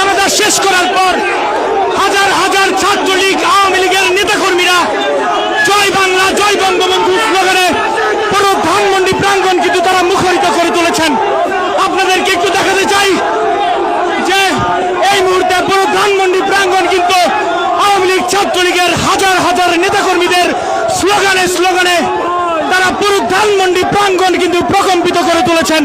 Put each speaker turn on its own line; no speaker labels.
জানাজা শেষ করার পর হাজার হাজার ছাত্রলীগ আওয়ামী লীগের নেতাকর্মীরা জয় বাংলা জয় বঙ্গবন্ধু স্লোগানে পুরো ধানমন্ডি প্রাঙ্গণ কিন্তু তারা মুখরিত করে তুলেছেন। আপনাদেরকে একটু দেখাতে চাই যে এই মুহূর্তে পুরো ধানমন্ডি প্রাঙ্গণ কিন্তু আওয়ামী লীগ ছাত্রলীগের হাজার হাজার নেতাকর্মীদের স্লোগানে স্লোগানে তারা পুরো ধানমন্ডি প্রাঙ্গণ কিন্তু প্রকম্পিত করে তুলেছেন।